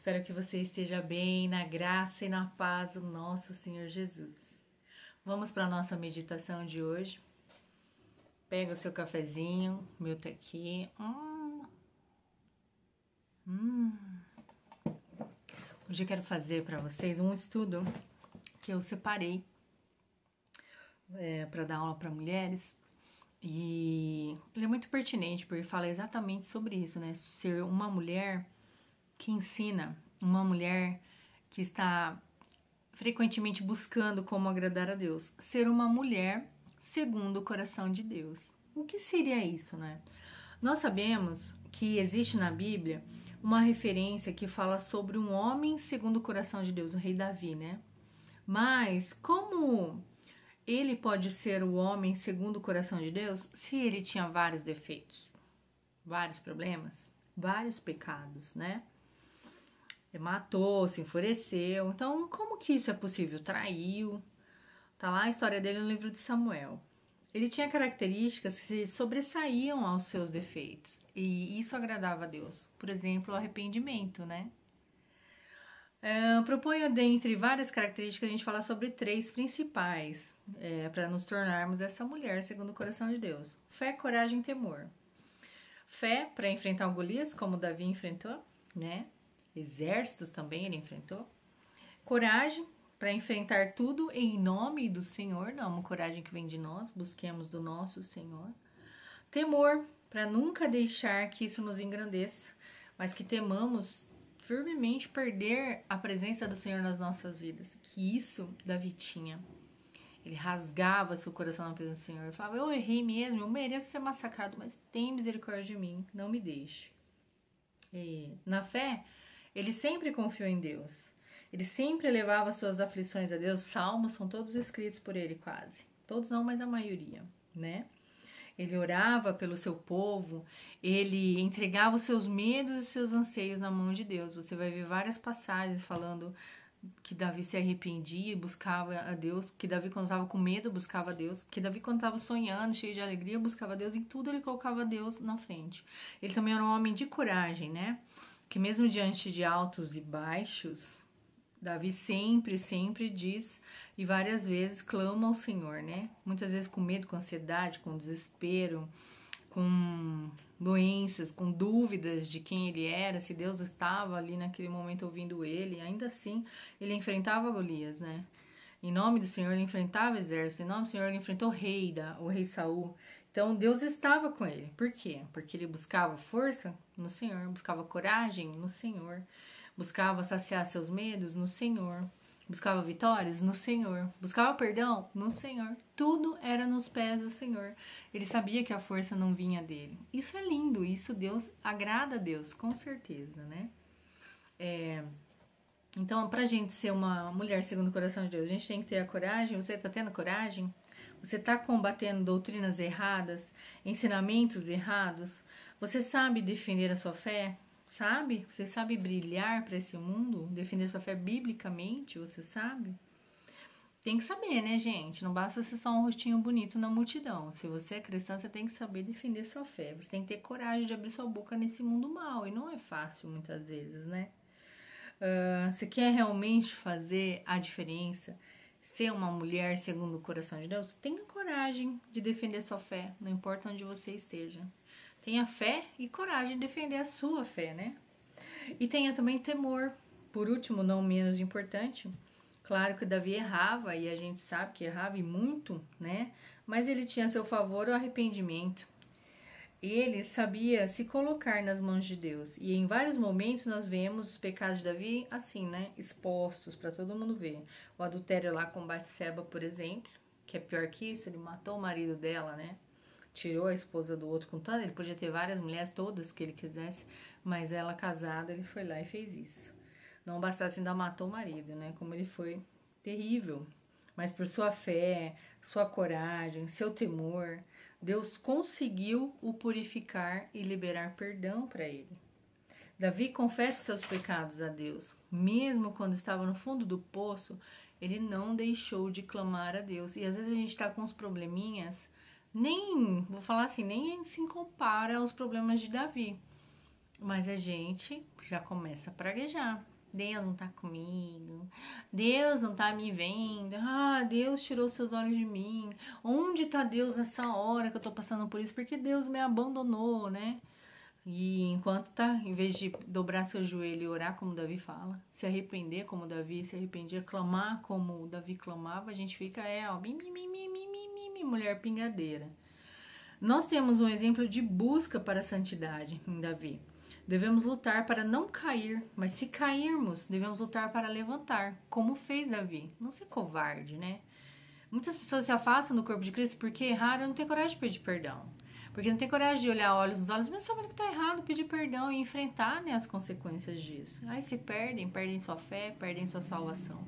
Espero que você esteja bem, na graça e na paz do nosso Senhor Jesus. Vamos para a nossa meditação de hoje. Pega o seu cafezinho, o meu tá aqui. Hoje eu quero fazer para vocês um estudo que eu separei para dar aula para mulheres. E ele é muito pertinente porque fala exatamente sobre isso, né? Ser uma mulher que ensina, uma mulher que está frequentemente buscando como agradar a Deus. Ser uma mulher segundo o coração de Deus. O que seria isso, né? Nós sabemos que existe na Bíblia uma referência que fala sobre um homem segundo o coração de Deus, o rei Davi, né? Mas como ele pode ser o homem segundo o coração de Deus se ele tinha vários defeitos, vários problemas, vários pecados, né? Matou, se enfureceu. Então, como que isso é possível? Traiu. Tá lá a história dele no livro de Samuel. Ele tinha características que se sobressaíam aos seus defeitos. E isso agradava a Deus. Por exemplo, o arrependimento, né? Proponho, dentre várias características, a gente falar sobre 3 principais para nos tornarmos essa mulher segundo o coração de Deus. Fé, coragem e temor. Fé para enfrentar o Golias, como Davi enfrentou, né? Exércitos também ele enfrentou. Coragem para enfrentar tudo em nome do Senhor, não é uma coragem que vem de nós, busquemos do nosso Senhor. Temor para nunca deixar que isso nos engrandeça, mas que temamos firmemente perder a presença do Senhor nas nossas vidas, que isso Davi tinha. Ele rasgava seu coração na presença do Senhor, ele falava, eu errei mesmo, eu mereço ser massacrado, mas tem misericórdia de mim, não me deixe. E na fé, ele sempre confiou em Deus. Ele sempre levava suas aflições a Deus. Salmos são todos escritos por ele quase. Todos não, mas a maioria, né? Ele orava pelo seu povo. Ele entregava os seus medos e seus anseios na mão de Deus. Você vai ver várias passagens falando que Davi se arrependia e buscava a Deus. Que Davi, quando estava com medo, buscava a Deus. Que Davi, quando estava sonhando, cheio de alegria, buscava a Deus. Em tudo ele colocava Deus na frente. Ele também era um homem de coragem, né? Que mesmo diante de altos e baixos, Davi sempre diz e várias vezes clama ao Senhor, né? Muitas vezes com medo, com ansiedade, com desespero, com doenças, com dúvidas de quem ele era, se Deus estava ali naquele momento ouvindo ele. Ainda assim, ele enfrentava Golias, né? Em nome do Senhor, ele enfrentava o exército. Em nome do Senhor, ele enfrentou o rei Saul. Então, Deus estava com ele. Por quê? Porque ele buscava força no Senhor, buscava coragem no Senhor, buscava saciar seus medos no Senhor, buscava vitórias no Senhor, buscava perdão no Senhor. Tudo era nos pés do Senhor. Ele sabia que a força não vinha dele. Isso é lindo, isso Deus agrada a Deus, com certeza, né? Então, pra gente ser uma mulher segundo o coração de Deus, a gente tem que ter a coragem. Você tá tendo coragem? Você tá combatendo doutrinas erradas, ensinamentos errados? Você sabe defender a sua fé? Sabe? Você sabe brilhar para esse mundo? Defender sua fé biblicamente? Você sabe? Tem que saber, né, gente? Não basta ser só um rostinho bonito na multidão. Se você é cristã, você tem que saber defender sua fé. Você tem que ter coragem de abrir sua boca nesse mundo mal. E não é fácil muitas vezes, né? Você quer realmente fazer a diferença, ser uma mulher segundo o coração de Deus? Tenha coragem de defender sua fé, não importa onde você esteja. Tenha fé e coragem de defender a sua fé, né? E tenha também temor. Por último, não menos importante, claro que Davi errava, e a gente sabe que errava e muito, né? Mas ele tinha a seu favor o arrependimento. Ele sabia se colocar nas mãos de Deus. E em vários momentos nós vemos os pecados de Davi assim, né? Expostos para todo mundo ver. O adultério lá com Batseba, por exemplo, que é pior que isso, ele matou o marido dela, né? Tirou a esposa do outro com tanto. Ele podia ter várias mulheres, todas que ele quisesse, mas ela casada, ele foi lá e fez isso. Não bastasse, ainda matou o marido, né? Como ele foi terrível. Mas por sua fé, sua coragem, seu temor, Deus conseguiu o purificar e liberar perdão para ele. Davi confessa seus pecados a Deus. Mesmo quando estava no fundo do poço, ele não deixou de clamar a Deus. E às vezes a gente está com uns probleminhas, vou falar assim, nem se compara aos problemas de Davi. Mas a gente já começa a praguejar. Deus não tá comigo, Deus não tá me vendo, Deus tirou seus olhos de mim, onde tá Deus nessa hora que eu tô passando por isso? Porque Deus me abandonou, né? E enquanto tá, em vez de dobrar seu joelho e orar como Davi fala, se arrepender como Davi se arrependia, clamar como Davi clamava, a gente fica, mulher pingadeira. Nós temos um exemplo de busca para a santidade em Davi. Devemos lutar para não cair, mas se cairmos, devemos lutar para levantar, como fez Davi. Não ser covarde, né? Muitas pessoas se afastam do corpo de Cristo porque erraram e não tem coragem de pedir perdão. Porque não tem coragem de olhar olhos nos olhos, mas sabendo que tá errado, pedir perdão e enfrentar, né, as consequências disso. Aí se perdem sua fé, perdem sua salvação.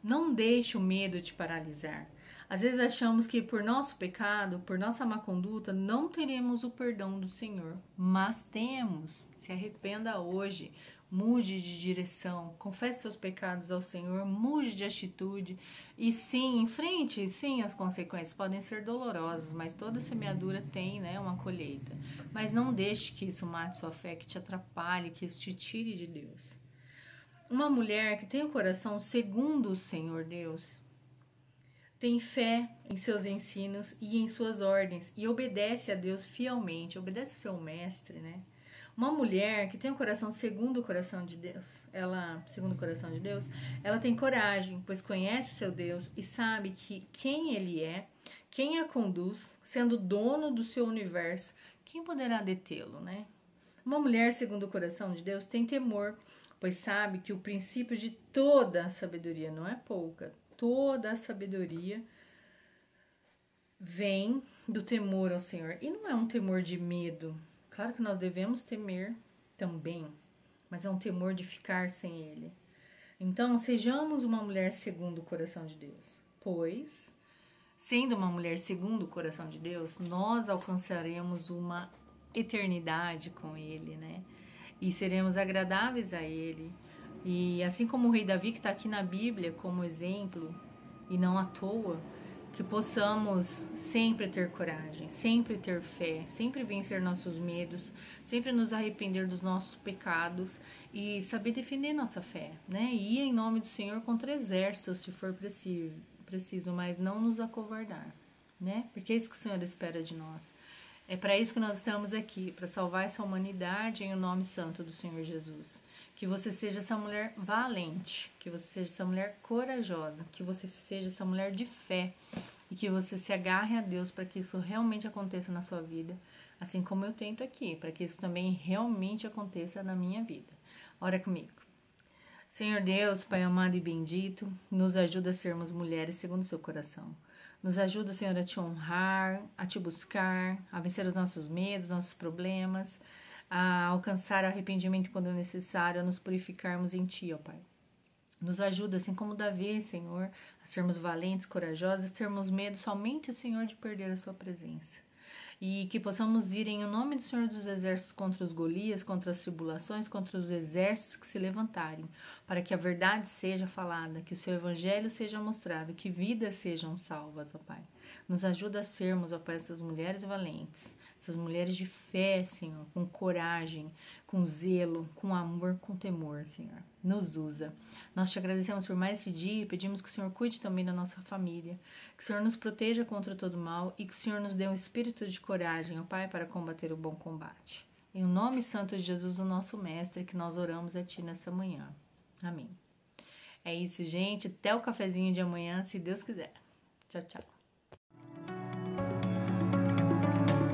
Não deixe o medo te paralisar. Às vezes achamos que por nosso pecado, por nossa má conduta, não teremos o perdão do Senhor. Mas temos. Se arrependa hoje. Mude de direção, confesse seus pecados ao Senhor, mude de atitude e sim, enfrente, sim, as consequências podem ser dolorosas, mas toda semeadura tem, né, uma colheita. Mas não deixe que isso mate sua fé, que te atrapalhe, que isso te tire de Deus. Uma mulher que tem o coração segundo o Senhor Deus, tem fé em seus ensinos e em suas ordens e obedece a Deus fielmente, obedece seu mestre, né? Uma mulher que tem o coração segundo o coração de Deus, ela tem coragem, pois conhece seu Deus e sabe que quem Ele é, quem a conduz, sendo dono do seu universo, quem poderá detê-lo, né? Uma mulher segundo o coração de Deus tem temor, pois sabe que o princípio de toda a sabedoria, não é pouca, toda a sabedoria vem do temor ao Senhor. E não é um temor de medo. Claro que nós devemos temer também, mas é um temor de ficar sem Ele. Então, sejamos uma mulher segundo o coração de Deus, pois, sendo uma mulher segundo o coração de Deus, nós alcançaremos uma eternidade com Ele, né? E seremos agradáveis a Ele. E assim como o rei Davi, que está aqui na Bíblia como exemplo, e não à toa, que possamos sempre ter coragem, sempre ter fé, sempre vencer nossos medos, sempre nos arrepender dos nossos pecados e saber defender nossa fé, né? E ir em nome do Senhor contra exércitos, se for preciso, mas não nos acovardar, né? Porque é isso que o Senhor espera de nós. É para isso que nós estamos aqui, para salvar essa humanidade em nome santo do Senhor Jesus. Que você seja essa mulher valente, que você seja essa mulher corajosa, que você seja essa mulher de fé e que você se agarre a Deus para que isso realmente aconteça na sua vida, assim como eu tento aqui, para que isso também realmente aconteça na minha vida. Ora comigo. Senhor Deus, Pai amado e bendito, nos ajuda a sermos mulheres segundo o seu coração. Nos ajuda, Senhor, a te honrar, a te buscar, a vencer os nossos medos, nossos problemas, a alcançar arrependimento quando necessário, a nos purificarmos em Ti, ó Pai. Nos ajuda, assim como Davi, Senhor, a sermos valentes, corajosos, termos medo somente, Senhor, de perder a Sua presença. E que possamos ir em nome do Senhor dos Exércitos contra os Golias, contra as tribulações, contra os exércitos que se levantarem, para que a verdade seja falada, que o Seu Evangelho seja mostrado, que vidas sejam salvas, ó Pai. Nos ajuda a sermos, ó Pai, essas mulheres valentes, essas mulheres de fé, Senhor, com coragem, com zelo, com amor, com temor, Senhor. Nos usa. Nós te agradecemos por mais esse dia e pedimos que o Senhor cuide também da nossa família, que o Senhor nos proteja contra todo mal e que o Senhor nos dê um espírito de coragem, ó Pai, para combater o bom combate. Em nome santo de Jesus, o nosso Mestre, que nós oramos a Ti nessa manhã. Amém. É isso, gente. Até o cafezinho de amanhã, se Deus quiser. Tchau, tchau.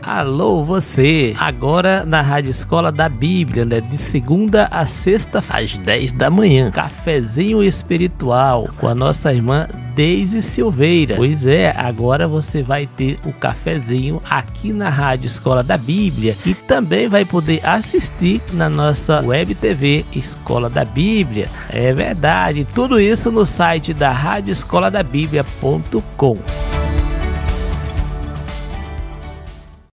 Alô você, agora na Rádio Escola da Bíblia, né? De segunda a sexta, às 10 da manhã, cafezinho espiritual com a nossa irmã Deise Silveira. Pois é, agora você vai ter o cafezinho aqui na Rádio Escola da Bíblia e também vai poder assistir na nossa web TV Escola da Bíblia. É verdade, tudo isso no site da radioescoladabiblia.com.